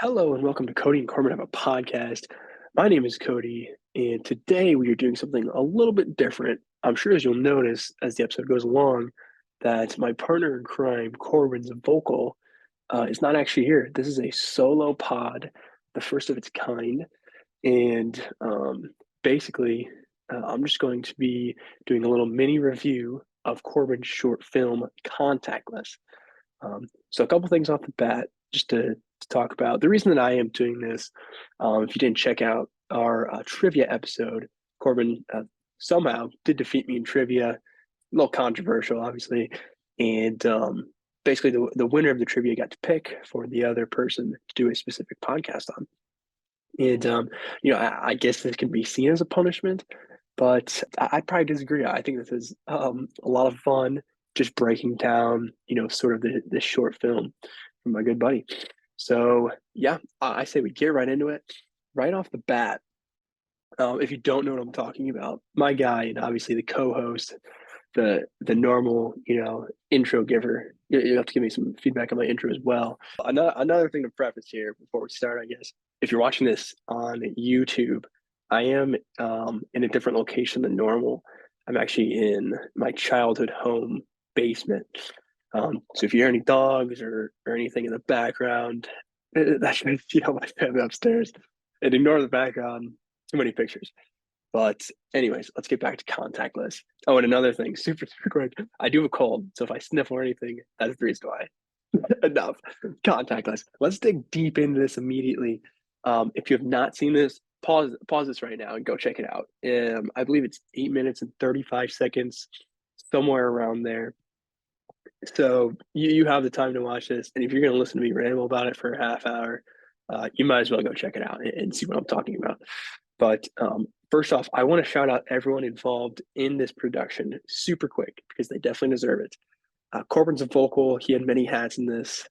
Hello and welcome to Cody and Corbin Have a podcast. My name is Cody, and today we are doing something a little bit different. I'm sure as you'll notice as the episode goes along, that my partner in crime, Corbin's vocal, is not actually here. This is a solo pod, the first of its kind, and basically, I'm just going to be doing a little mini review of Corbin's short film, Contactless. So a couple things off the bat, just to talk about. The reason that I am doing this, if you didn't check out our trivia episode, Corbin somehow did defeat me in trivia. A little controversial, obviously, and basically the winner of the trivia got to pick for the other person to do a specific podcast on. And I guess this can be seen as a punishment, but I'd probably disagree. I think this is a lot of fun, just breaking down, sort of this short film from my good buddy. So yeah, I say we get right into it, right off the bat. If you don't know what I'm talking about, my guy and obviously the co-host, the normal, intro giver. You have to give me some feedback on my intro as well. Another thing to preface here before we start, I guess, if you're watching this on YouTube, I am in a different location than normal. I'm actually in my childhood home basement. So if you hear any dogs or anything in the background, that's my family upstairs. And ignore the background. Too many pictures. But anyways, let's get back to contactless. Oh, and another thing, super quick. I do have a cold, so if I sniffle or anything, that's the reason why. Enough. Contactless. Let's dig deep into this immediately. If you have not seen this, pause this right now and go check it out. I believe it's 8 minutes and 35 seconds, somewhere around there. So you have the time to watch this, and if you're going to listen to me ramble about it for a half hour, you might as well go check it out and see what I'm talking about. But first off, I want to shout out everyone involved in this production super quick because they definitely deserve it. Corbin's a vocal. He had many hats in this.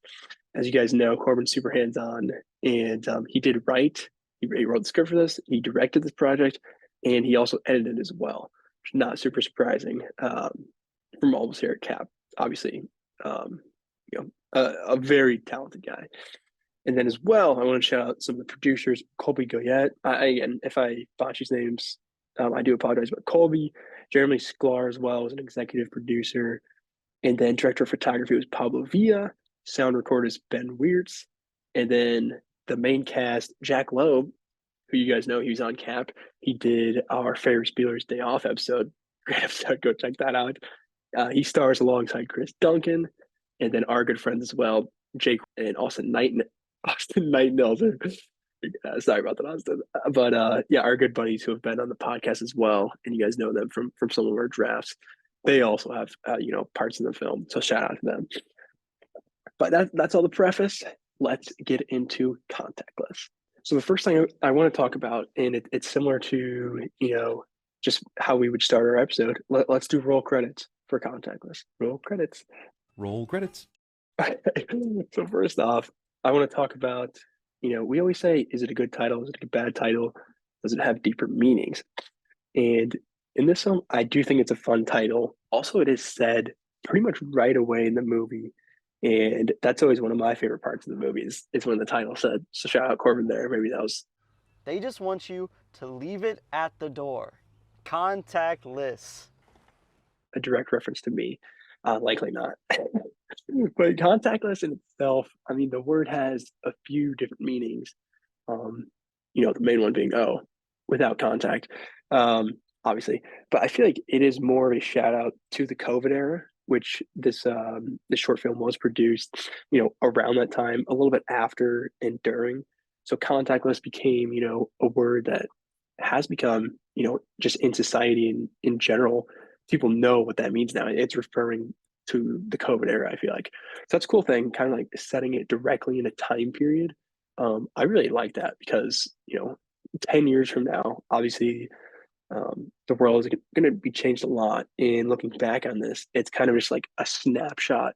As you guys know, Corbin's super hands-on, and he did write. He wrote the script for this. He directed this project, and he also edited as well. Not super surprising from all of us here at KHAP. Obviously, a very talented guy. And then as well, I want to shout out some of the producers, Colby Goyette. Again, if I botch these names, I do apologize. But Colby, Jeremy Sklar as well was an executive producer. And then director of photography was Pablo Villa. Sound recordist Ben Weirtz. And then the main cast, Jack Loeb, who you guys know, he was on KHAP. He did our Ferris Bueller's Day Off episode. Great episode. Go check that out. He stars alongside Chris Duncan. And then our good friends as well, Jake and Austin Nightingale. Sorry about that, Austin. But yeah, our good buddies who have been on the podcast as well, and you guys know them from some of our drafts. They also have parts in the film, so shout out to them. But that's all the preface. Let's get into Contactless. So the first thing I want to talk about, and it's similar to just how we would start our episode. Let's do roll credits for Contactless. Roll credits. Roll credits. So first off, I want to talk about, we always say, is it a good title? Is it a bad title? Does it have deeper meanings? And in this film, I do think it's a fun title. Also, it is said pretty much right away in the movie. And that's always one of my favorite parts of the movie is when the title said. So shout out Corbin there. Maybe that was. They just want you to leave it at the door. Contactless. A direct reference to me. Likely not. But contactless in itself, I mean, the word has a few different meanings. The main one being, without contact, obviously. But I feel like it is more of a shout out to the COVID era, which this short film was produced, around that time, a little bit after and during. So contactless became, a word that has become, just in society and in general, people know what that means now. It's referring to the COVID era, I feel like. So that's a cool thing, kind of like setting it directly in a time period. I really like that because, 10 years from now, obviously, the world is going to be changed a lot. And looking back on this, it's kind of just like a snapshot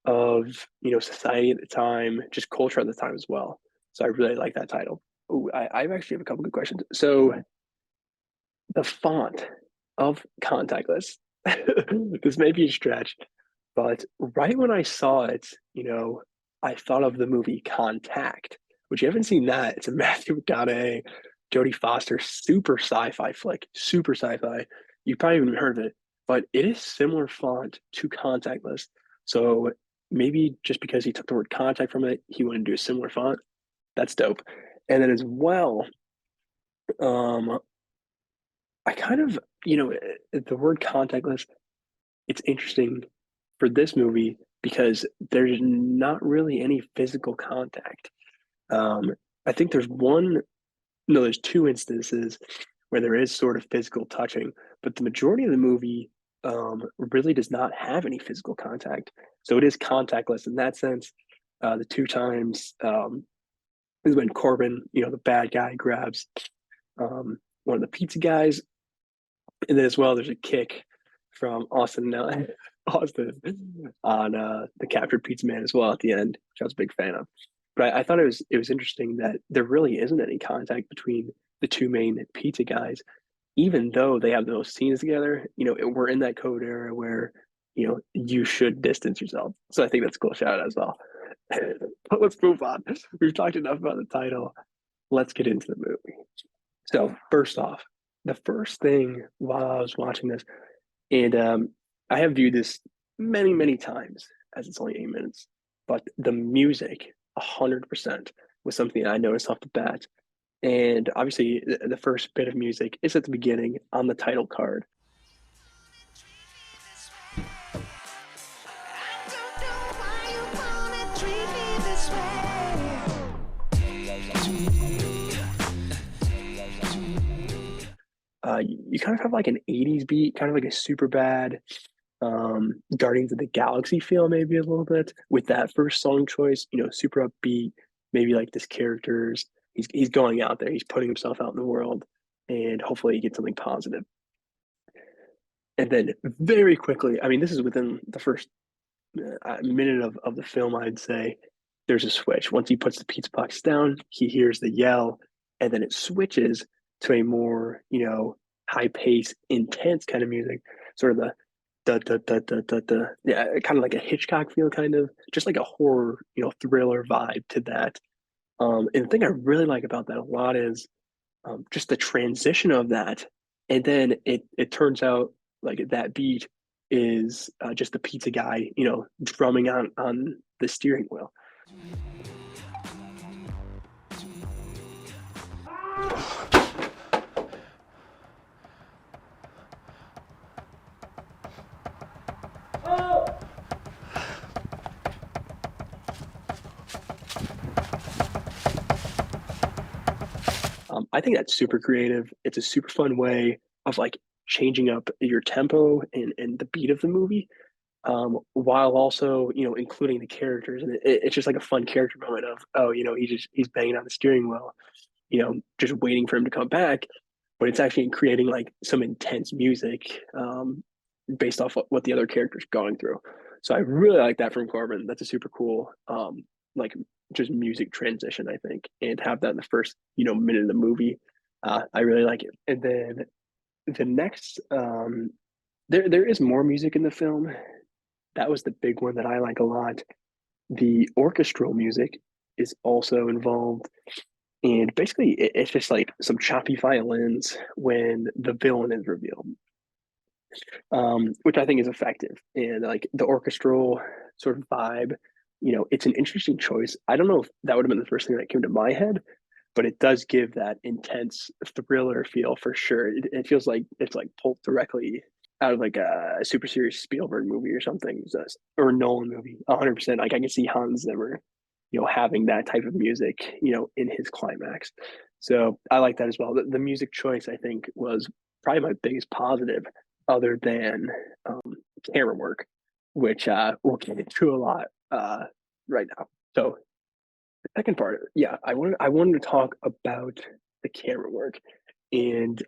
of, society at the time, just culture at the time as well. So I really like that title. Ooh, I actually have a couple good questions. So the font of Contactless, this may be a stretch, but right when I saw it, I thought of the movie Contact. which you haven't seen that. It's a Matthew McConaughey, Jodie Foster, super sci-fi flick, super sci-fi. You probably haven't heard of it, but it is similar font to Contactless. So maybe just because he took the word contact from it, he wanted to do a similar font. That's dope. And then as well, um, I kind of, the word contactless, it's interesting for this movie because there's not really any physical contact. Um, I think there's two instances where there is sort of physical touching, but the majority of the movie really does not have any physical contact. So it is contactless in that sense. The two times is when Corbin, the bad guy, grabs one of the pizza guys, and then as well, there's a kick from Austin Austin on the captured pizza man as well at the end, which I was a big fan of. But I thought it was interesting that there really isn't any contact between the two main pizza guys, even though they have those scenes together. We're in that code era where you should distance yourself. So I think that's a cool shout out as well. But let's move on. We've talked enough about the title. Let's get into the movie. So first off, the first thing while I was watching this, and I have viewed this many, many times as it's only 8 minutes, but the music, 100%, was something I noticed off the bat. And obviously, the first bit of music is at the beginning on the title card. You kind of have like an 80s beat, kind of like a super bad Guardians of the Galaxy feel, maybe a little bit with that first song choice, super upbeat, maybe like this character's he's going out there, he's putting himself out in the world, and hopefully he gets something positive. And then very quickly, I mean, this is within the first minute of the film, I'd say, there's a switch. Once he puts the pizza box down, he hears the yell, and then it switches to a more, high pace, intense kind of music, sort of the yeah, kind of like a Hitchcock feel, kind of just like a horror, thriller vibe to that. And the thing I really like about that a lot is just the transition of that, and then it turns out like that beat is just the pizza guy, drumming on the steering wheel. I think that's super creative. It's a super fun way of like changing up your tempo and the beat of the movie, while also including the characters, and it's just like a fun character moment of, oh, he's banging on the steering wheel, just waiting for him to come back, but it's actually creating like some intense music, based off what the other character's going through. So I really like that from Corbin. That's a super cool, like just music transition, I think, and have that in the first minute of the movie. I really like it. And then the next, there is more music in the film. That was the big one that I like a lot. The orchestral music is also involved, and basically it's just like some choppy violins when the villain is revealed, which I think is effective. And like the orchestral sort of vibe, it's an interesting choice. I don't know if that would have been the first thing that came to my head, but it does give that intense thriller feel for sure. It feels like it's like pulled directly out of like a super serious Spielberg movie or something, or a Nolan movie. 100%. Like I can see Hans Zimmer, having that type of music, in his climax. So I like that as well. The music choice, I think, was probably my biggest positive, other than camera work, which we'll get into a lot right now. So the second part, yeah, I wanted to talk about the camera work, and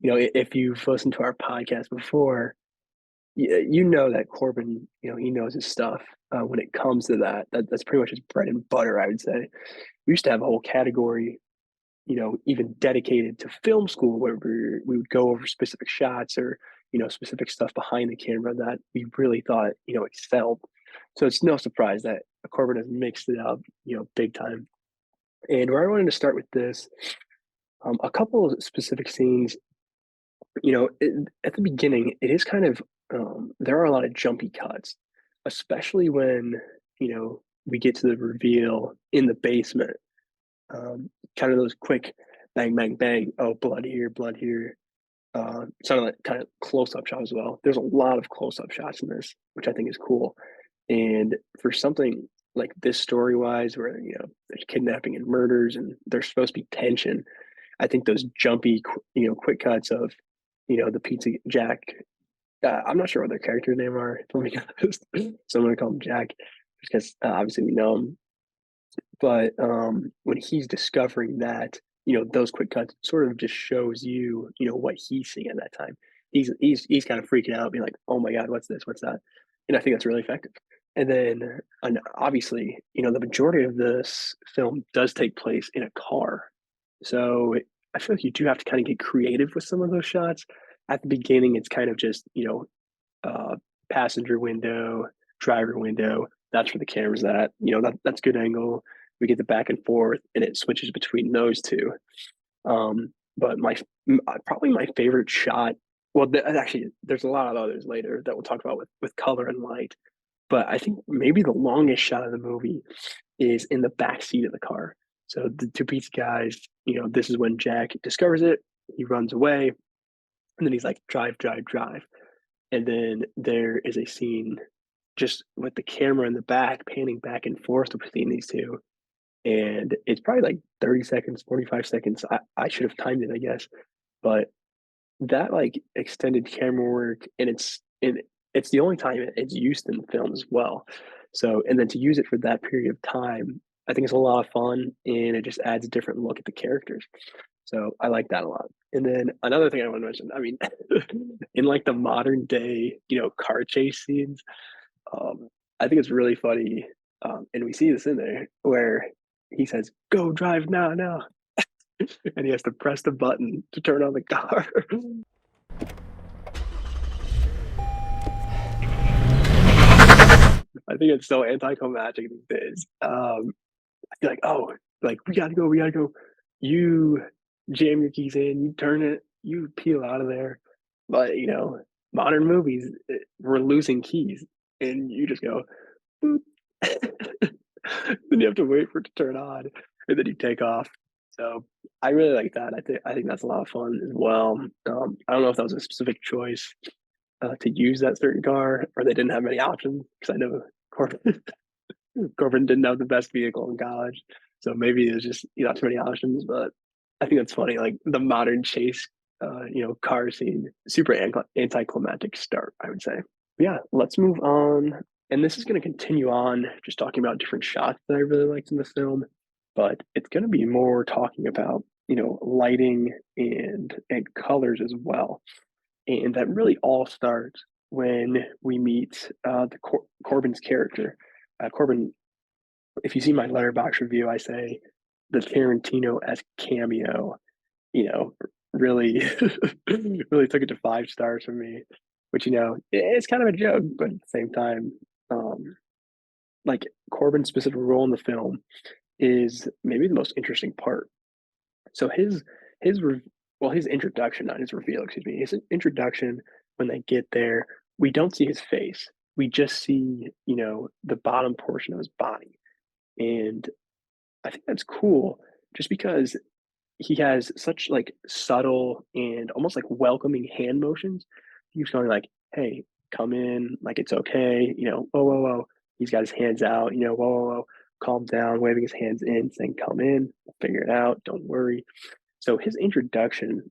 if you've listened to our podcast before, you know that Corbin, he knows his stuff when it comes to that. That's pretty much his bread and butter, I would say. We used to have a whole category, even dedicated to film school, where we would go over specific shots or specific stuff behind the camera that we really thought excelled. So it's no surprise that Corbin has mixed it up, big time. And where I wanted to start with this, a couple of specific scenes, at the beginning, it is kind of, there are a lot of jumpy cuts, especially when, we get to the reveal in the basement. Kind of those quick bang, bang, bang. Oh, blood here. Sounded like kind of close up shots as well. There's a lot of close up shots in this, which I think is cool. And for something like this story wise, where, there's kidnapping and murders and there's supposed to be tension, I think those jumpy, quick cuts of, the Pizza Jack. I'm not sure what their character name are, if I'm being honest. So I'm going to call him Jack because obviously we know him. But when he's discovering that, those quick cuts sort of just shows you, what he's seeing at that time. He's kind of freaking out, being like, "Oh my God, what's this? What's that?" And I think that's really effective. And obviously, the majority of this film does take place in a car, so I feel like you do have to kind of get creative with some of those shots. At the beginning, it's kind of just passenger window, driver window. That's where the camera's at. That's good angle. We get the back and forth, and it switches between those two. But probably my favorite shot. Well, actually, there's a lot of others later that we'll talk about with color and light. But I think maybe the longest shot of the movie is in the back seat of the car. So the two pizza guys, this is when Jack discovers it. He runs away, and then he's like, drive, drive, drive. And then there is a scene just with the camera in the back, panning back and forth between these two. And it's probably like 30 seconds, 45 seconds. I should have timed it, I guess. But that like extended camera work, and it's the only time it's used in film as well. So, and then to use it for that period of time, I think it's a lot of fun, and it just adds a different look at the characters. So I like that a lot. And then another thing I want to mention, I mean, in like the modern day, car chase scenes, um, I think it's really funny. And we see this in there where he says, "Go drive now, now," and he has to press the button to turn on the car. I think it's so anticlimactic these days. I feel like, oh, like we gotta go. You jam your keys in, you turn it, you peel out of there. But modern movies, we're losing keys, and you just go, boop. Then you have to wait for it to turn on, and then you take off. So I really like that. I think that's a lot of fun as well. I don't know if that was a specific choice to use that certain car, or they didn't have many options. Because I know Corbin Corbin didn't have the best vehicle in college, so maybe there's just not too many options. But I think that's funny. Like the modern chase, car scene, super anticlimactic start, I would say. But yeah, let's move on. And this is going to continue on, just talking about different shots that I really liked in the film. But it's going to be more talking about lighting and colors as well. And that really all starts when we meet Corbin's character. Corbin, if you see my letterbox review, I say the Tarantino-esque cameo, you know, really, really took it to 5 stars for me, which, it's kind of a joke, but at the same time, um, like Corbin's specific role in the film is maybe the most interesting part. So his re- his introduction, not his reveal, excuse me, his introduction when they get there, we don't see his face. We just see, the bottom portion of his body. And I think that's cool just because he has such like subtle and almost like welcoming hand motions. He's going like, "Hey, come in, like it's okay, whoa, whoa, whoa." He's got his hands out, whoa, whoa, whoa, calm down, waving his hands in, saying, "Come in, we'll figure it out, don't worry." So his introduction,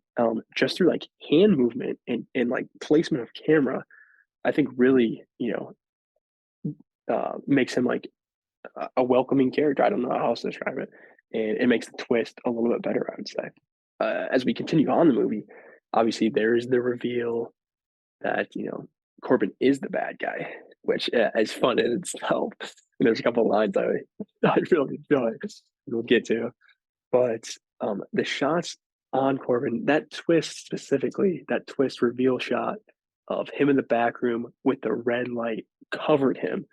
just through like hand movement and like placement of camera, I think really, makes him like a welcoming character. I don't know how else to describe it, and it makes the twist a little bit better, I would say. As we continue on the movie, obviously there is the reveal that Corbin is the bad guy, which is fun in itself. And there's a couple of lines I really enjoy. We'll get to, but the shots on Corbin, that twist specifically, that twist reveal shot of him in the back room with the red light covered him,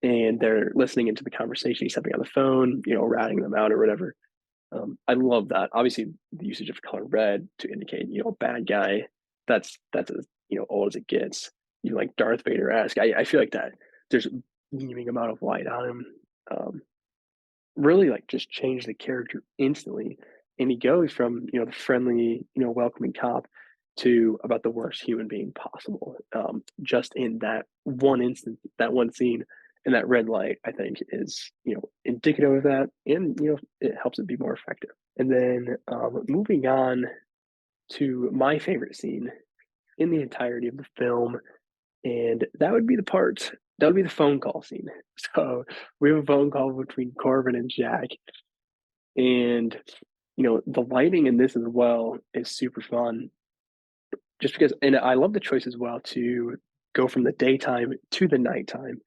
and they're listening into the conversation. He's something on the phone, ratting them out or whatever. I love that. Obviously, the usage of color red to indicate, a bad guy. That's as old as it gets. Like Darth Vader esque. I feel like that. There's a beaming amount of light on him. Um, really, like just change the character instantly, and he goes from the friendly, welcoming cop to about the worst human being possible. Just in that one instant, that one scene, and that red light, I think is indicative of that, and it helps it be more effective. And then moving on to my favorite scene in the entirety of the film, and that would be the phone call scene. So we have a phone call between Corbin and Jack, and the lighting in this as well is super fun. Just because, and I love the choice as well to go from the daytime to the nighttime,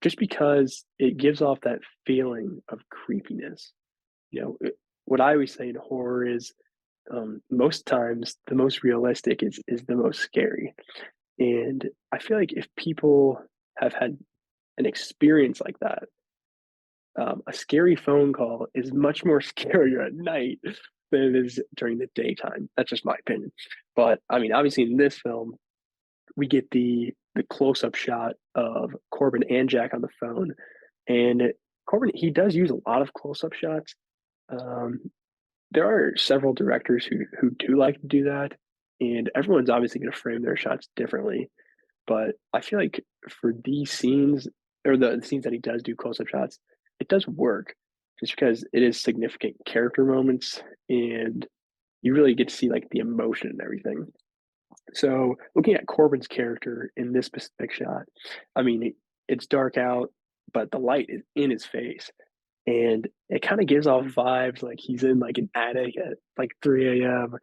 just because it gives off that feeling of creepiness. What I always say in horror is most times the most realistic is the most scary. And I feel like if people have had an experience like that, a scary phone call is much more scarier at night than it is during the daytime. That's just my opinion. But I mean, obviously, in this film, we get the close up shot of Corbin and Jack on the phone, and Corbin he does use a lot of close up shots. Um, there are several directors who do like to do that, and everyone's obviously going to frame their shots differently. But I feel like for these scenes, or the scenes that he does do close up shots, it does work just because it is significant character moments, and you really get to see like the emotion and everything. So looking at Corbin's character in this specific shot, I mean, it's dark out, but the light is in his face. And it kind of gives off vibes like he's in like an attic at like 3 a.m.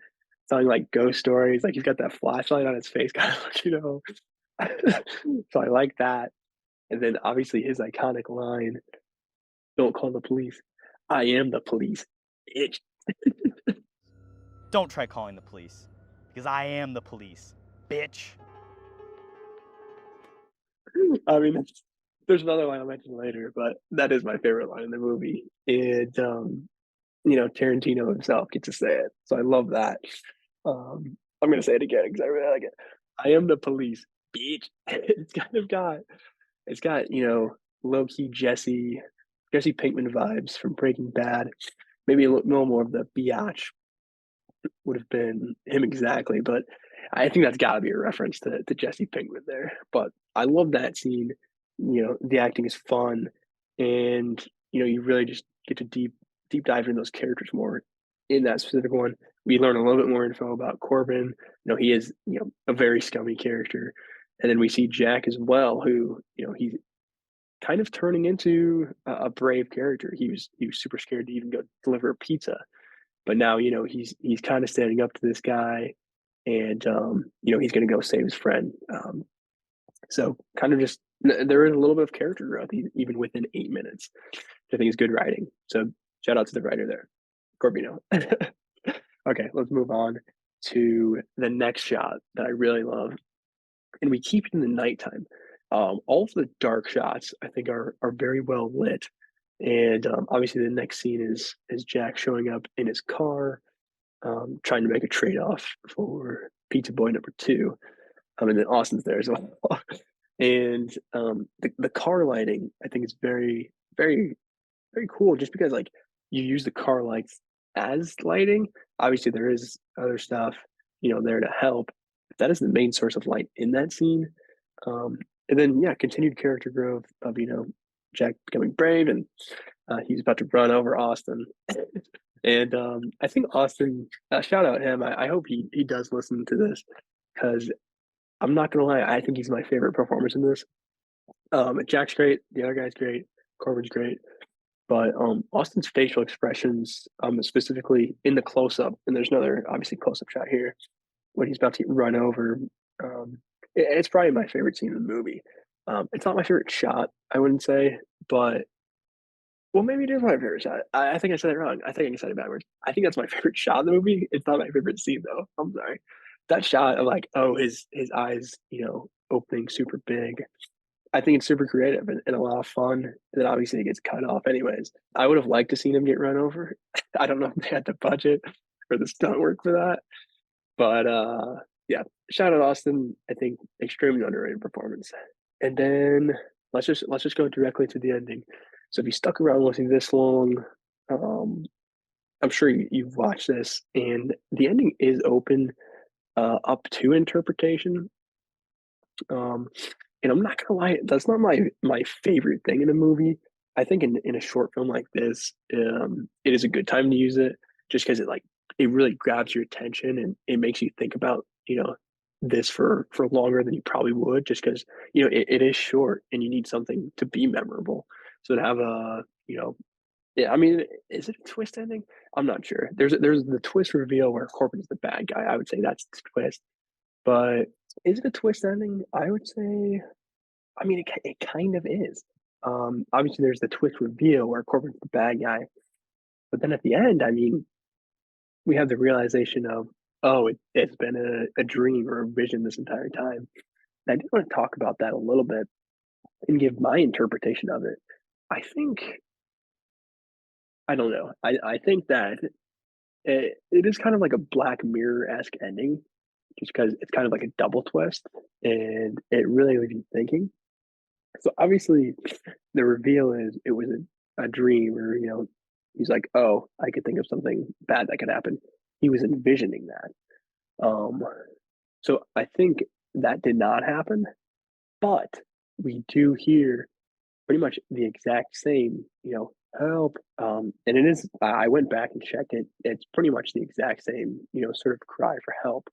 telling like ghost stories. Like he's got that flashlight on his face, kind of. So I like that. And then obviously his iconic line, "Don't call the police. I am the police. It." Don't try calling the police, because I am the police, bitch. I mean, there's another line I'll mention later, but that is my favorite line in the movie. And Tarantino himself gets to say it, so I love that. I'm gonna say it again because I really like it. I am the police, bitch. It's got low key Jesse Pinkman vibes from Breaking Bad. Maybe a little more of the biatch would have been him exactly, but I think that's got to be a reference to Jesse Pinkman there. But I love that scene. The acting is fun, and you really just get to deep dive into those characters more. In that specific one, we learn a little bit more info about Corbin. He is a very scummy character, and then we see Jack as well, who he's kind of turning into a brave character. He was super scared to even go deliver a pizza, but now he's kind of standing up to this guy, and he's going to go save his friend. So kind of just there is a little bit of character growth even within 8 minutes, which I think is good writing. So shout out to the writer there, Corbino. Okay, let's move on to the next shot that I really love, and we keep it in the nighttime. All of the dark shots I think are very well lit, and obviously the next scene is Jack showing up in his car, trying to make a trade off for Pizza Boy number two. And then Austin's there as well. And the car lighting I think is very very very cool, just because like you use the car lights as lighting. Obviously there is other stuff there to help, but that is the main source of light in that scene. um, and then yeah, continued character growth of Jack becoming brave, and he's about to run over Austin. And I think Austin, shout out him. I hope he does listen to this, because I'm not gonna lie, I think he's my favorite performance in this. Jack's great, the other guy's great, Corbin's great, but Austin's facial expressions, specifically in the close up, and there's another obviously close up shot here when he's about to get run over. Um, it's probably my favorite scene in the movie. It's not my favorite shot, I wouldn't say, but well, maybe it is my favorite shot. I think I said it wrong. I think I said it backwards. I think that's my favorite shot in the movie. It's not my favorite scene though. I'm sorry. That shot of like, oh, his eyes, opening super big. I think it's super creative and a lot of fun. And then obviously it gets cut off anyways. I would have liked to seen him get run over. I don't know if they had the budget or the stunt work for that. But yeah, shout out Austin. I think extremely underrated performance. And then let's just go directly to the ending. So if you stuck around listening this long, um, I'm sure you've watched this, and the ending is open up to interpretation. Um, and I'm not gonna lie, that's not my favorite thing in a movie. I think in a short film like this, it is a good time to use it just because it really grabs your attention and it makes you think about this for longer than you probably would just because it is short and you need something to be memorable. So to have a yeah, I mean, is it a twist ending? I'm not sure. There's the twist reveal where Corbin's the bad guy. I would say that's the twist. But is it a twist ending? I would say, I mean, it kind of is. Obviously, there's the twist reveal where Corbin's the bad guy, but then at the end, I mean, we have the realization of, oh, it's been a dream or a vision this entire time. And I do want to talk about that a little bit and give my interpretation of it. I think, I don't know. I think that it is kind of like a Black Mirror esque ending, just because it's kind of like a double twist, and it really leaves you thinking. So obviously, the reveal is it was a dream, or he's like, oh, I could think of something bad that could happen. He was envisioning that. So I think that did not happen, but we do hear pretty much the exact same, help. And it is, I went back and checked it. It's pretty much the exact same, sort of cry for help.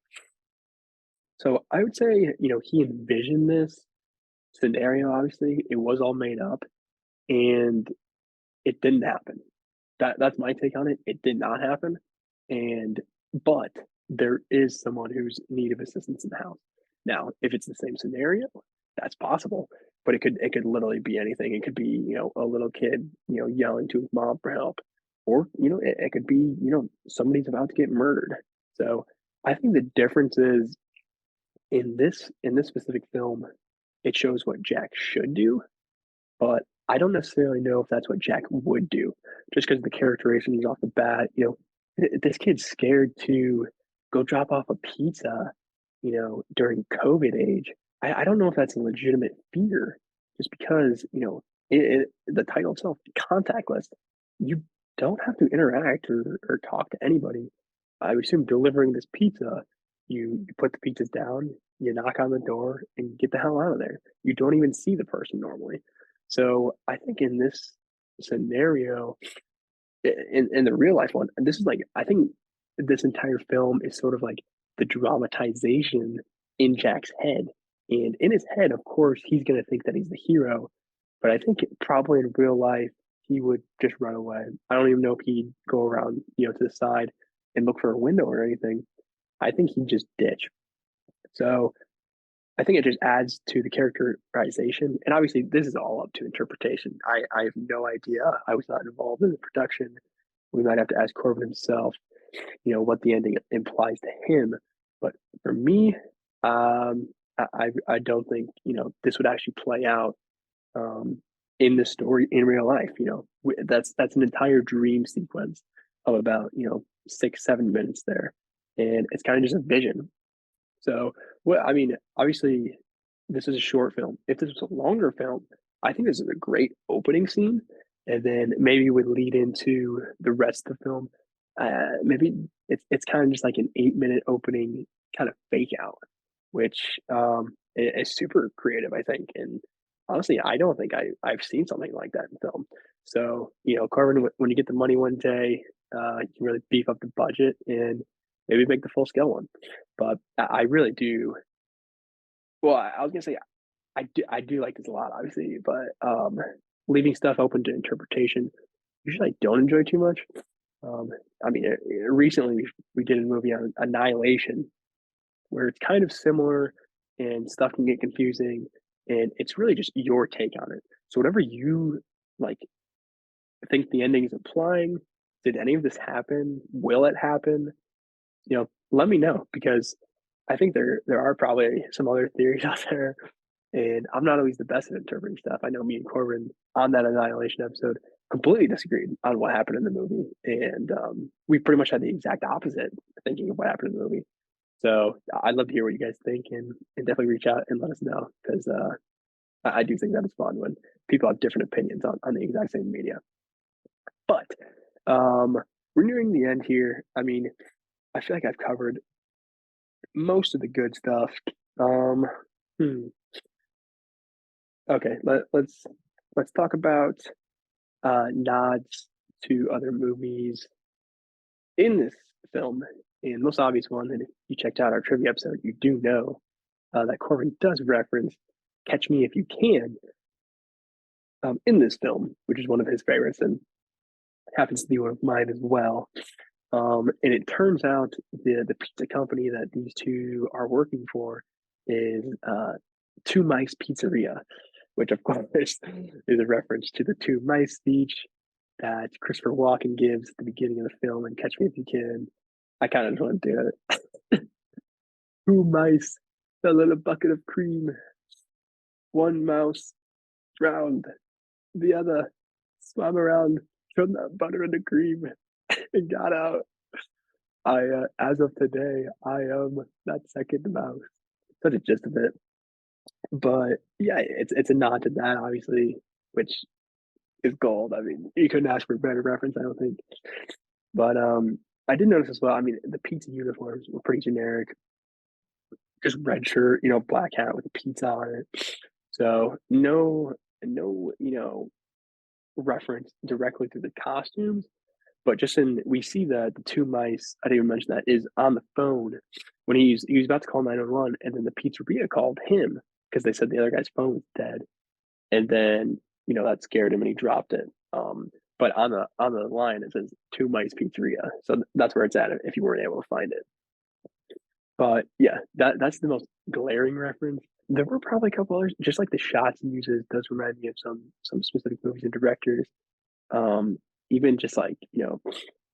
So I would say, he envisioned this scenario, obviously. It was all made up and it didn't happen. That's my take on it. It did not happen. And but there is someone who's in need of assistance in the house. Now, if it's the same scenario, that's possible. But it could literally be anything. It could be, a little kid, yelling to his mom for help. Or, it could be, somebody's about to get murdered. So I think the difference is in this specific film, it shows what Jack should do, but I don't necessarily know if that's what Jack would do, just because the characterization is off the bat. This kid's scared to go drop off a pizza, during COVID age. I don't know if that's a legitimate fear, just because the title itself, contactless. You don't have to interact or talk to anybody. I would assume delivering this pizza, you put the pizzas down, you knock on the door, and you get the hell out of there. You don't even see the person normally. So I think in this scenario, in the real life one, and this is like I think this entire film is sort of like the dramatization in Jack's head. And in his head, of course, he's gonna think that he's the hero. But I think probably in real life, he would just run away. I don't even know if he'd go around, to the side and look for a window or anything. I think he'd just ditch. So I think it just adds to the characterization. And obviously, this is all up to interpretation. I have no idea. I was not involved in the production. We might have to ask Corbin himself, what the ending implies to him. But for me, I don't think, this would actually play out in the story in real life. That's an entire dream sequence of about, 6, 7 minutes there. And it's kind of just a vision. So, well, I mean, obviously, this is a short film. If this was a longer film, I think this is a great opening scene, and then maybe would lead into the rest of the film. Maybe it's kind of just like an 8 minute opening kind of fake out, which is super creative, I think. And honestly, I don't think I've seen something like that in film. So, Carmen, when you get the money one day, you can really beef up the budget and maybe make the full scale one. But I really do. Well, I was gonna say I do like this a lot, obviously, but leaving stuff open to interpretation usually I don't enjoy too much. Um, I mean, recently we did a movie on Annihilation where it's kind of similar and stuff can get confusing, and it's really just your take on it. So whatever you like think the ending is implying, did any of this happen? Will it happen? Let me know because I think there are probably some other theories out there, and I'm not always the best at interpreting stuff. I know me and Corbin on that Annihilation episode completely disagreed on what happened in the movie, and we pretty much had the exact opposite thinking of what happened in the movie. So I'd love to hear what you guys think, and definitely reach out and let us know because I do think that it's fun when people have different opinions on the exact same media. But um, we're nearing the end here. I mean, I feel like I've covered most of the good stuff. Um, hmm. Okay, let's talk about nods to other movies in this film. And most obvious one, and if you checked out our trivia episode, you do know that Corbin does reference "Catch Me If You Can" in this film, which is one of his favorites and happens to be one of mine as well. And it turns out the pizza company that these two are working for is Two Mice Pizzeria, which of course is a reference to the Two Mice speech that Christopher Walken gives at the beginning of the film and Catch Me If You Can. I kind of just want to do it. Two mice, a little bucket of cream. One mouse drowned. The other swam around from that butter and the cream and got out. As of today, I am that second mouse. Such a gist of it. But yeah, it's a nod to that, obviously, which is gold. I mean, you couldn't ask for a better reference, I don't think. But I did notice as well. I mean, the pizza uniforms were pretty generic. Just red shirt, black hat with a pizza on it. So no, reference directly to the costumes, but just in we see that the two mice, I didn't even mention that, is on the phone when he was about to call 911, and then the pizzeria called him because they said the other guy's phone was dead, and then that scared him and he dropped it. But on the line it says Two Mice Pizzeria, so that's where it's at if you weren't able to find it. But yeah, that's the most glaring reference. There were probably a couple others, just like the shots he uses does remind me of some specific movies and directors. Um, Even just like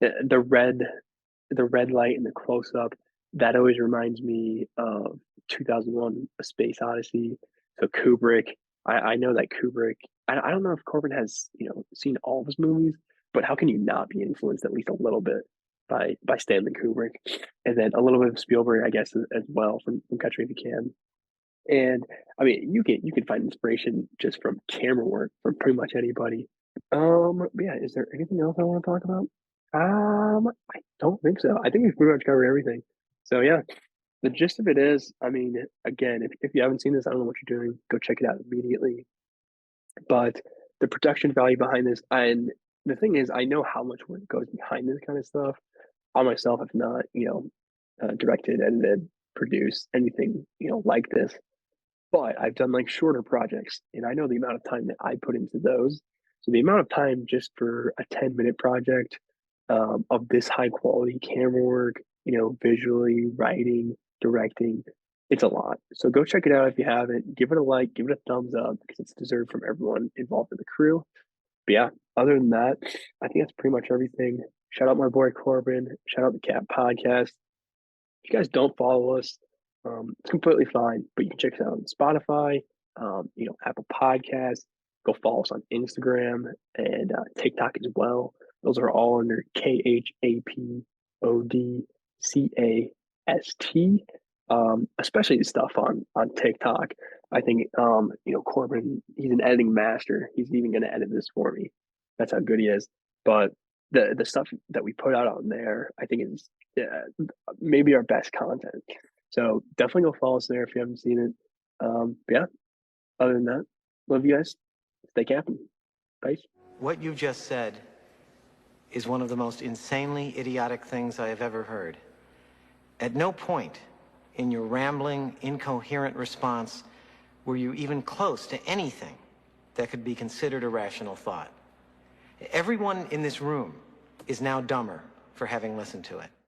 the red light and the close up, that always reminds me of 2001: A Space Odyssey. So Kubrick, I know that Kubrick. I don't know if Corbin has seen all of his movies, but how can you not be influenced at least a little bit by Stanley Kubrick, and then a little bit of Spielberg, I guess, as well from Catch Me If You Can. And I mean, you can find inspiration just from camera work from pretty much anybody. But yeah, is there anything else I want to talk about? I don't think so. I think we've pretty much covered everything. So yeah, the gist of it is, I mean, again, if you haven't seen this, I don't know what you're doing. Go check it out immediately. But the production value behind this, and the thing is, I know how much work goes behind this kind of stuff. I myself have not, directed, edited, produced anything, like this. But I've done like shorter projects, and I know the amount of time that I put into those. So the amount of time just for a 10-minute project of this high quality camera work, visually, writing, directing, it's a lot. So go check it out if you haven't. Give it a like, give it a thumbs up because it's deserved from everyone involved in the crew. But yeah, other than that, I think that's pretty much everything. Shout out my boy Corbin. Shout out the KHAP podcast. If you guys don't follow us, it's completely fine, but you can check us out on Spotify, Apple Podcasts. Go follow us on Instagram and TikTok as well. Those are all under KHAPODCAST. Especially the stuff on TikTok. I think Corbin, he's an editing master. He's even going to edit this for me. That's how good he is. But the stuff that we put out on there, I think is maybe our best content. So definitely go follow us there if you haven't seen it. But yeah, other than that, love you guys. Stay capping. Bye. What you just said is one of the most insanely idiotic things I have ever heard. At no point in your rambling, incoherent response were you even close to anything that could be considered a rational thought. Everyone in this room is now dumber for having listened to it.